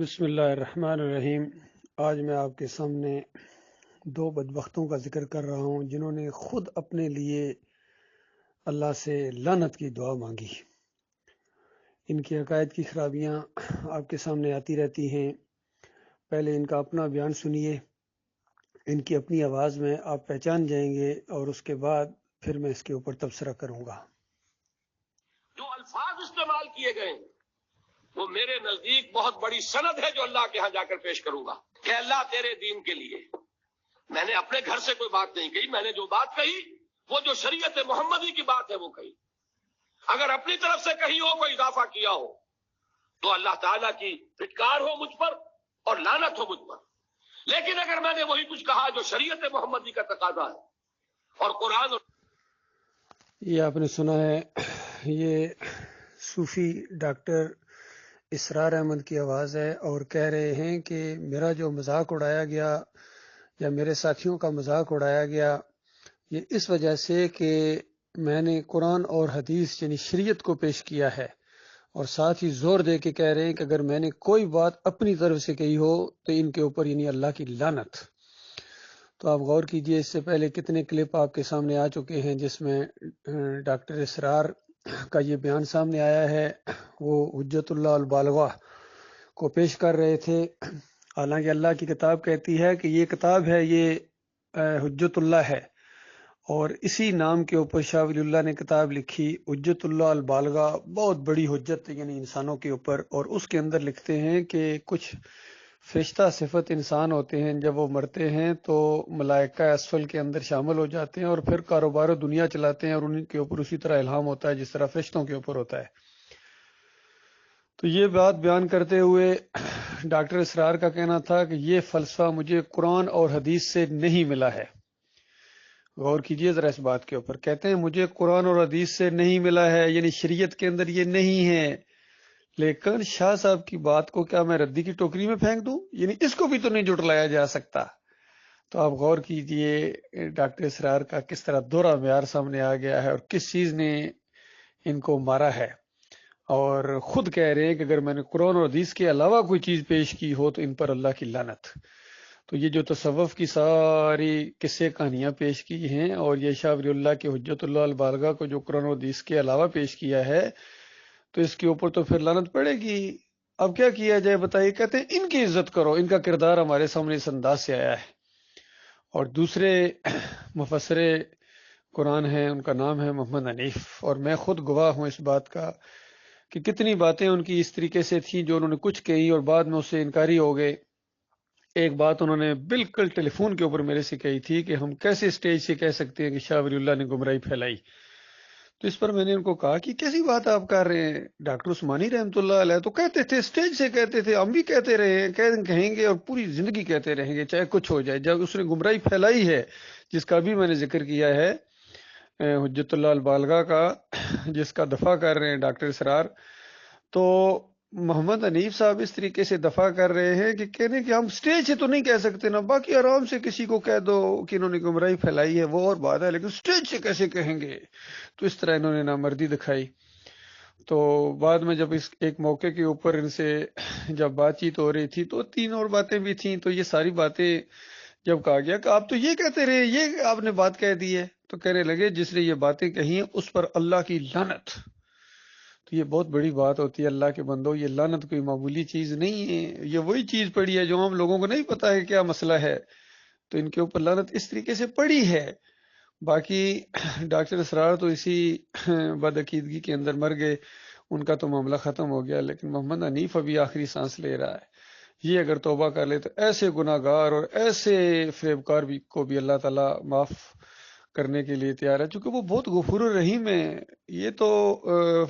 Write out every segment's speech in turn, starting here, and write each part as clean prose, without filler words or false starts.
بسم اللہ الرحمن الرحیم۔ آج میں آپ کے سامنے دو بدبختوں کا ذکر کر رہا ہوں جنہوں نے خود اپنے لیے اللہ سے لعنت کی دعا مانگی۔ ان کی عقائد کی خرابیاں آپ کے سامنے آتی رہتی ہیں۔ پہلے ان کا اپنا بیان سنیے، ان کی اپنی آواز میں آپ پہچان جائیں گے، اور اس کے بعد پھر میں اس کے اوپر تبصرہ کروں گا۔ جو الفاظ استعمال کیے گئے وہ میرے نزدیک بہت بڑی سند ہے جو اللہ کے ہاں جا کر پیش کروں گا کہ اللہ تیرے دین کے لیے میں نے اپنے گھر سے کوئی بات نہیں کہی، میں نے جو بات کہی وہ جو شریعت محمدی کی بات ہے وہ کہی۔ اگر اپنی طرف سے کہیں ہو کوئی اضافہ کیا ہو تو اللہ تعالیٰ کی پھٹکار ہو مجھ پر اور لعنت ہو مجھ پر، لیکن اگر میں نے وہی کچھ کہا جو شریعت محمدی کا تقاضا ہے اور قرآن یہ آپ نے سنا ہے، یہ صوفی ڈاکٹر اسرار احمد کی آواز ہے، اور کہہ رہے ہیں کہ میرا جو مذاق اڑایا گیا یا میرے ساتھیوں کا مذاق اڑایا گیا یہ اس وجہ سے کہ میں نے قرآن اور حدیث یعنی شریعت کو پیش کیا ہے، اور ساتھ ہی زور دے کے کہہ رہے ہیں کہ اگر میں نے کوئی بات اپنی طرف سے کہی ہو تو ان کے اوپر یعنی اللہ کی لعنت۔ تو آپ غور کیجئے، اس سے پہلے کتنے کلپ آپ کے سامنے آ چکے ہیں جس میں ڈاکٹر اسرار کا یہ بیان سامنے آیا ہے۔ وہ حجت اللہ البالغہ کو پیش کر رہے تھے، حالانکہ اللہ کی کتاب کہتی ہے کہ یہ کتاب ہے، یہ حجت اللہ ہے، اور اسی نام کے اوپر شاہ ولی اللہ نے کتاب لکھی حجت اللہ البالغہ، بہت بڑی حجت یعنی انسانوں کے اوپر۔ اور اس کے اندر لکھتے ہیں کہ کچھ فرشتہ صفت انسان ہوتے ہیں، جب وہ مرتے ہیں تو ملائکہ اسفل کے اندر شامل ہو جاتے ہیں اور پھر کاروبار و دنیا چلاتے ہیں، اور ان کے اوپر اسی طرح الہام ہوتا ہے جس طرح فرشتوں کے اوپر ہوتا ہے۔ تو یہ بات بیان کرتے ہوئے ڈاکٹر اسرار کا کہنا تھا کہ یہ فلسفہ مجھے قرآن اور حدیث سے نہیں ملا ہے۔ غور کیجئے ذرا اس بات کے اوپر، کہتے ہیں مجھے قرآن اور حدیث سے نہیں ملا ہے، یعنی شریعت کے اندر یہ نہیں ہے، لیکن شاہ صاحب کی بات کو کیا میں ردی کی ٹوکری میں پھینک دوں؟ یعنی اس کو بھی تو نہیں جھٹلایا جا سکتا۔ تو آپ غور کیجئے ڈاکٹر اسرار کا کس طرح دوہرا معیار سامنے آ گیا ہے اور کس چیز نے ان کو مارا ہے، اور خود کہہ رہے ہیں کہ اگر میں نے قرآن اور حدیث کے علاوہ کوئی چیز پیش کی ہو تو ان پر اللہ کی لعنت۔ تو یہ جو تصوف کی ساری قصے کہانیاں پیش کی ہیں، اور یہ شاہ ولی اللہ کے حجت اللہ البالغہ کو جو قرآن و حدیث کے علاوہ پیش کیا ہے، تو اس کے اوپر تو پھر لعنت پڑے گی۔ اب کیا کیا جائے بتائیے؟ کہتے ہیں ان کی عزت کرو، ان کا کردار ہمارے سامنے اس انداز سے آیا ہے۔ اور دوسرے مفسر قرآن ہیں، ان کا نام ہے محمد حنیف، اور میں خود گواہ ہوں اس بات کا کہ کتنی باتیں ان کی اس طریقے سے تھیں جو انہوں نے کچھ کہی اور بعد میں اس سے انکاری ہو گئے۔ ایک بات انہوں نے بالکل ٹیلی فون کے اوپر میرے سے کہی تھی کہ ہم کیسے اسٹیج سے کہہ سکتے ہیں کہ شاہ ولی اللہ نے گمراہی پھیلائی۔ تو اس پر میں نے ان کو کہا کہ کیسی بات آپ کر رہے ہیں؟ ڈاکٹر عثمانی رحمۃ اللہ علیہ تو کہتے تھے، اسٹیج سے کہتے تھے، ہم بھی کہتے رہے ہیں، کہیں گے اور پوری زندگی کہتے رہیں گے چاہے کچھ ہو جائے۔ جب اس نے گمراہی پھیلائی ہے جس کا بھی میں نے ذکر کیا ہے، حجت اللہ البالغہ کا، جس کا دفاع کر رہے ہیں ڈاکٹر اسرار، تو محمد حنیف صاحب اس طریقے سے دفاع کر رہے ہیں کہ کہنے کہ ہم سٹیج سے تو نہیں کہہ سکتے نا، باقی آرام سے کسی کو کہہ دو کہ انہوں نے گمراہی پھیلائی ہے وہ اور بات ہے، لیکن سٹیج سے کیسے کہیں گے؟ تو اس طرح انہوں نے نامردی دکھائی۔ تو بعد میں جب اس ایک موقع کے اوپر ان سے جب بات چیت ہو رہی تھی تو تین اور باتیں بھی تھیں، تو یہ ساری باتیں جب کہا گیا کہ آپ تو یہ کہتے رہے، یہ آپ نے بات کہہ دی ہے، تو کہنے لگے جس نے یہ باتیں کہی ہیں اس پر اللہ کی لعنت۔ تو یہ بہت بڑی بات ہوتی ہے اللہ کے بندو، یہ لعنت کوئی معمولی چیز نہیں ہے، یہ وہی چیز پڑی ہے جو ہم لوگوں کو نہیں پتا ہے کیا مسئلہ ہے، تو ان کے اوپر لعنت اس طریقے سے پڑی ہے۔ باقی ڈاکٹر اسرار تو اسی بدعقیدگی کے اندر مر گئے، ان کا تو معاملہ ختم ہو گیا، لیکن محمد حنیف ابھی آخری سانس لے رہا ہے۔ یہ اگر توبہ کر لے تو ایسے گناہ گار اور ایسے فریبکار بھی کو بھی اللہ تعالیٰ معاف کرنے کے لیے تیار ہے، چونکہ وہ بہت غفور الرحیم ہے۔ یہ تو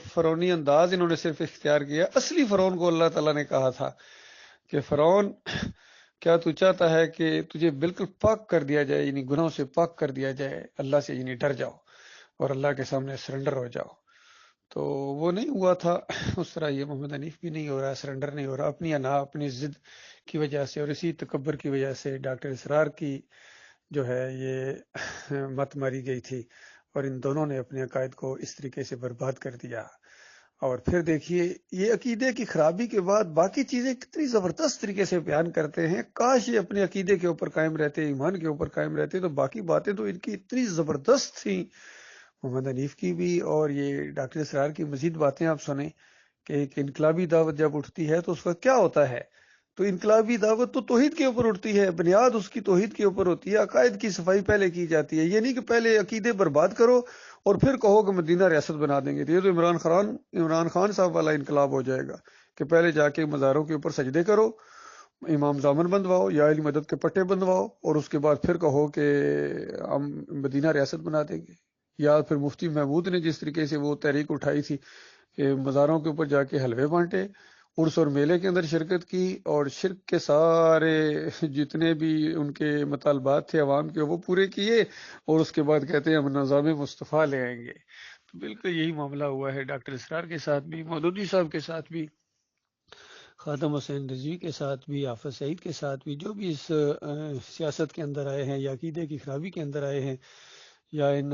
فرعونی انداز انہوں نے صرف اختیار کیا، اصلی فرعون کو اللہ تعالیٰ نے کہا تھا کہ فرعون کیا تو چاہتا ہے کہ تجھے بالکل پاک کر دیا جائے، یعنی گناہوں سے پاک کر دیا جائے، اللہ سے یعنی ڈر جاؤ اور اللہ کے سامنے سرنڈر ہو جاؤ۔ تو وہ نہیں ہوا تھا، اس طرح یہ محمد حنیف بھی نہیں ہو رہا، سرنڈر نہیں ہو رہا، اپنی انا اپنی ضد کی وجہ سے اور اسی تکبر کی وجہ سے ڈاکٹر اسرار کی جو ہے یہ مت ماری گئی تھی، اور ان دونوں نے اپنے عقائد کو اس طریقے سے برباد کر دیا۔ اور پھر دیکھیے یہ عقیدے کی خرابی کے بعد باقی چیزیں کتنی زبردست طریقے سے بیان کرتے ہیں. کاش یہ اپنے عقیدے کے اوپر قائم رہتے، ایمان کے اوپر قائم رہتے، تو باقی باتیں تو ان کی اتنی زبردست تھیں محمد حنیف کی بھی. اور یہ ڈاکٹر اسرار کی مزید باتیں آپ سنیں کہ ایک انقلابی دعوت جب اٹھتی ہے تو اس وقت کیا ہوتا ہے. تو انقلابی دعوت تو توحید کے اوپر اٹھتی ہے، بنیاد اس کی توحید کے اوپر ہوتی ہے، عقائد کی صفائی پہلے کی جاتی ہے. یہ نہیں کہ پہلے عقیدے برباد کرو اور پھر کہو کہ مدینہ ریاست بنا دیں گے. یہ تو عمران خان صاحب والا انقلاب ہو جائے گا کہ پہلے جا کے مزاروں کے اوپر سجدے کرو، امام زامن بندواؤ یا علی مدد کے پٹے بندواؤ، اور اس کے بعد پھر کہو کہ ہم مدینہ ریاست بنا دیں گے. یا پھر مفتی محمود نے جس طریقے سے وہ تحریک اٹھائی تھی کہ مزاروں کے اوپر جا کے حلوے بانٹے، عرس اور میلے کے اندر شرکت کی، اور شرک کے سارے جتنے بھی ان کے مطالبات تھے عوام کے وہ پورے کیے، اور اس کے بعد کہتے ہیں ہم نظام مصطفیٰ لے آئیں گے. تو بالکل یہی معاملہ ہوا ہے ڈاکٹر اسرار کے ساتھ بھی، مودودی صاحب کے ساتھ بھی، خاتم حسین رضوی کے ساتھ بھی، حافظ سعید کے ساتھ بھی، جو بھی اس سیاست کے اندر آئے ہیں یا عقیدے کی خرابی کے اندر آئے ہیں یا ان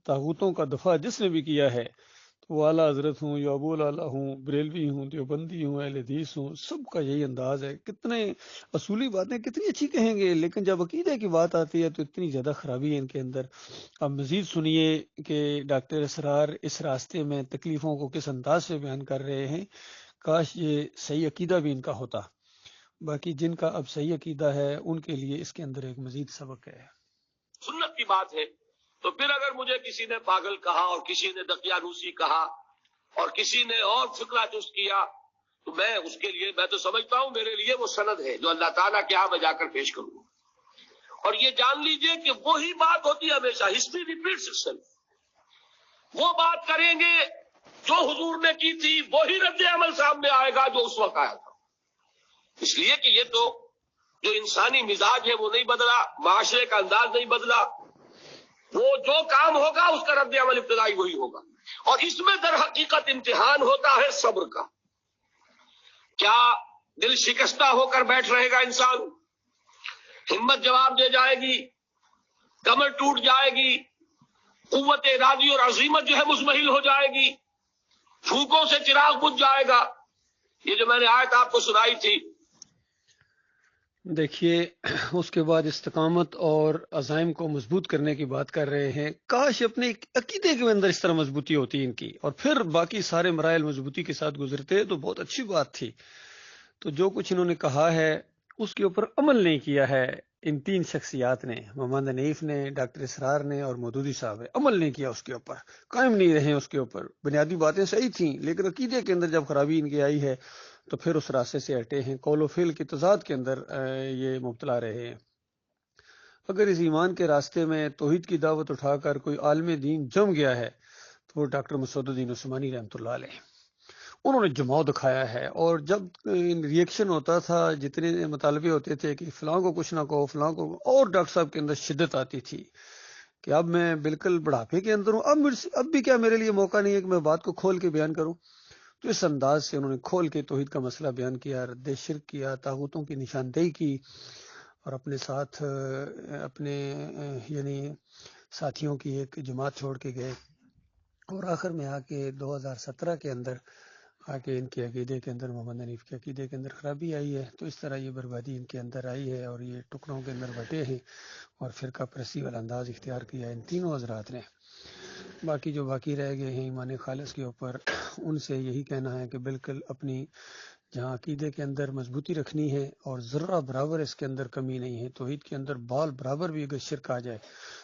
طاغوتوں کا دفاع جس نے بھی کیا ہے، تو وہ اعلیٰ حضرت ہوں یا ابو الاعلیٰ ہوں، بریلوی ہوں، دیوبندی ہوں، اہل حدیث ہوں، سب کا یہی انداز ہے. کتنے اصولی باتیں کتنی اچھی کہیں گے، لیکن جب عقیدے کی بات آتی ہے تو اتنی زیادہ خرابی ہے ان کے اندر. اب مزید سنیے کہ ڈاکٹر اسرار اس راستے میں تکلیفوں کو کس انداز سے بیان کر رہے ہیں. کاش یہ صحیح عقیدہ بھی ان کا ہوتا. باقی جن کا اب صحیح عقیدہ ہے ان کے لیے اس کے اندر ایک مزید سبق ہے. سنت کی بات ہے. تو پھر اگر مجھے کسی نے پاگل کہا اور کسی نے دقیانوسی کہا اور کسی نے اور فکرہ چست کیا، تو میں اس کے لیے، میں تو سمجھتا ہوں میرے لیے وہ سند ہے جو اللہ تعالیٰ کے ہاں میں جا کر پیش کروں. اور یہ جان لیجئے کہ وہی بات ہوتی ہے ہمیشہ، ہسٹری ریپیٹس اٹسیلف. وہ بات کریں گے جو حضور نے کی تھی، وہی رد عمل سامنے آئے گا جو اس وقت آیا تھا. اس لیے کہ یہ تو جو انسانی مزاج ہے وہ نہیں بدلا، معاشرے کا انداز نہیں بدلا. وہ جو کام ہوگا اس کا رد عمل ابتدائی وہی ہوگا. اور اس میں در حقیقت امتحان ہوتا ہے صبر کا. کیا دل شکستہ ہو کر بیٹھ رہے گا انسان؟ ہمت جواب دے جائے گی؟ کمر ٹوٹ جائے گی؟ قوت ارادی اور عزیمت جو ہے مزمحل ہو جائے گی؟ پھوکوں سے چراغ بجھ جائے گا؟ یہ جو میں نے آیت آپ کو سنائی تھی، دیکھیے اس کے بعد استقامت اور عزائم کو مضبوط کرنے کی بات کر رہے ہیں. کاش اپنے عقیدے کے اندر اس طرح مضبوطی ہوتی ان کی، اور پھر باقی سارے مراحل مضبوطی کے ساتھ گزرتے تو بہت اچھی بات تھی. تو جو کچھ انہوں نے کہا ہے اس کے اوپر عمل نہیں کیا ہے ان تین شخصیات نے، محمد حنیف نے، ڈاکٹر اسرار نے اور مودودی صاحب نے. عمل نہیں کیا اس کے اوپر، قائم نہیں رہے اس کے اوپر. بنیادی باتیں صحیح تھیں لیکن عقیدے کے اندر جب خرابی ان کی آئی ہے تو پھر اس راستے سے ہٹے ہیں، قول و فعل کی تضاد کے اندر یہ مبتلا رہے ہیں. اگر اس ایمان کے راستے میں توحید کی دعوت اٹھا کر کوئی عالم دین جم گیا ہے تو وہ ڈاکٹر مسعود الدین عثمانی رحمۃ اللہ علیہ، انہوں نے جماؤ دکھایا ہے. اور جب ریئیکشن ہوتا تھا، جتنے مطالبے ہوتے تھے کہ فلاں کو کچھ نہ کہو، فلاں کو، اور ڈاکٹر صاحب کے اندر شدت آتی تھی کہ اب میں بالکل بڑھاپے کے اندر ہوں، اب بھی کیا میرے لیے موقع نہیں ہے کہ میں بات کو کھول کے بیان کروں. تو اس انداز سے انہوں نے کھول کے توحید کا مسئلہ بیان کیا، رد شرک کیا، طاغوتوں کی نشاندہی کی، اور اپنے ساتھ اپنے یعنی ساتھیوں کی ایک جماعت چھوڑ کے گئے. اور آخر میں آ کے 2017 کے اندر آ کے ان کے عقیدے کے اندر، محمد حنیف کے عقیدے کے اندر خرابی آئی ہے. تو اس طرح یہ بربادی ان کے اندر آئی ہے اور یہ ٹکڑوں کے اندر بٹے ہیں اور فرقہ پرستی والا انداز اختیار کیا ہے ان تینوں حضرات نے. باقی جو باقی رہ گئے ہیں ایمان خالص کے اوپر، ان سے یہی کہنا ہے کہ بالکل اپنی جہاں عقیدے کے اندر مضبوطی رکھنی ہے اور ذرہ برابر اس کے اندر کمی نہیں ہے. توحید کے اندر بال برابر بھی اگر شرک آ جائے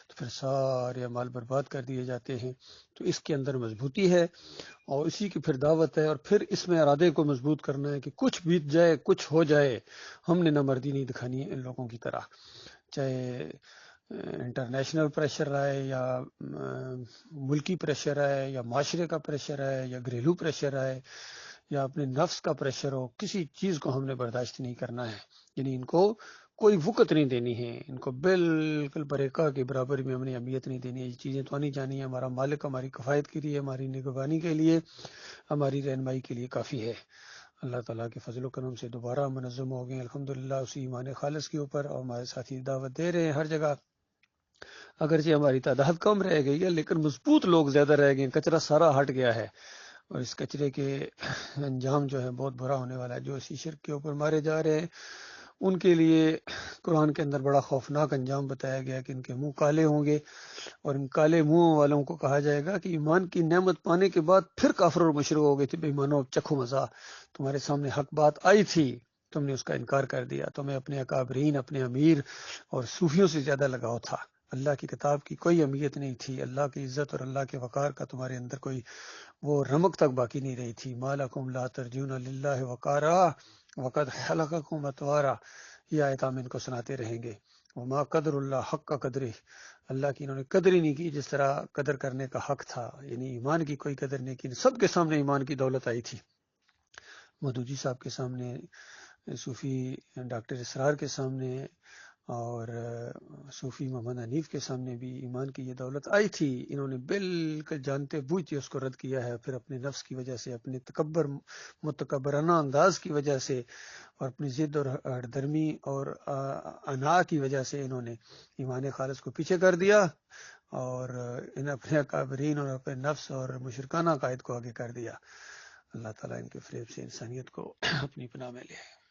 تو پھر سارے اعمال برباد کر دیے جاتے ہیں. تو اس کے اندر مضبوطی ہے اور اسی کی پھر دعوت ہے. اور پھر اس میں ارادے کو مضبوط کرنا ہے کہ کچھ بیت جائے، کچھ ہو جائے، ہم نے نہ مردی نہیں دکھانی ہے ان لوگوں کی طرح، چاہے انٹرنیشنل پریشر آئے یا ملکی پریشر آئے یا معاشرے کا پریشر آئے یا گھریلو پریشر آئے یا اپنے نفس کا پریشر ہو. کسی چیز کو ہم نے برداشت نہیں کرنا ہے. یعنی ان کو کوئی وقت نہیں دینی ہے، ان کو بالکل بریکہ کے برابر میں ہم نے اہمیت نہیں دینی ہے. یہ چیزیں تو آنی جانی ہے. ہمارا مالک ہماری کفایت کے لیے، ہماری نگہبانی کے لیے، ہماری رہنمائی کے لیے کافی ہے. اللہ تعالیٰ کے فضل و کرم سے دوبارہ منظم ہو گئے الحمدللہ اسی ایمان خالص کے اوپر، اور ہمارے ساتھی دعوت دے رہے ہیں ہر جگہ. اگرچہ ہماری تعداد کم رہ گئی ہے لیکن مضبوط لوگ زیادہ رہ گئے ہیں، کچرا سارا ہٹ گیا ہے. اور اس کچرے کے انجام جو ہے بہت برا ہونے والا ہے. جو اسی شرک کے اوپر مارے جا رہے ہیں ان کے لیے قرآن کے اندر بڑا خوفناک انجام بتایا گیا کہ ان کے منہ کالے ہوں گے، اور ان کالے منہ والوں کو کہا جائے گا کہ ایمان کی نعمت پانے کے بعد پھر کافر اور مشرک ہو گئے تھے. بے ایمانو چکھو مزہ، تمہارے سامنے حق بات آئی تھی، تم نے اس کا انکار کر دیا. تمہیں اپنے اکابرین، اپنے امیر اور صوفیوں سے زیادہ لگاؤ تھا. اللہ کی کتاب کی کوئی اہمیت نہیں تھی. اللہ کی عزت اور اللہ کے وقار کا تمہارے اندر کوئی وہ رمق تک باقی نہیں رہی تھی. مالکم لا ترجون للہ وقارا وقد خلقکم اطوارا. یہ آیت ہم ان کو سناتے رہیں گے. وما قدر اللہ حق کا قدر، اللہ کی انہوں نے قدر ہی نہیں کی جس طرح قدر کرنے کا حق تھا. یعنی ایمان کی کوئی قدر نہیں کی. سب کے سامنے ایمان کی دولت آئی تھی. مودودی صاحب کے سامنے، صوفی ڈاکٹر اسرار کے سامنے، اور صوفی محمد حنیف کے سامنے بھی ایمان کی یہ دولت آئی تھی. انہوں نے بالکل جانتے بوجھتے اس کو رد کیا ہے. پھر اپنے نفس کی وجہ سے، اپنے متکبرانہ انداز کی وجہ سے، اور اپنی ضد اور ہردرمی اور انا کی وجہ سے انہوں نے ایمان خالص کو پیچھے کر دیا، اور ان اپنے اکابرین اور اپنے نفس اور مشرکانہ عقائد کو آگے کر دیا. اللہ تعالیٰ ان کے فریب سے انسانیت کو اپنی پناہ میں لے.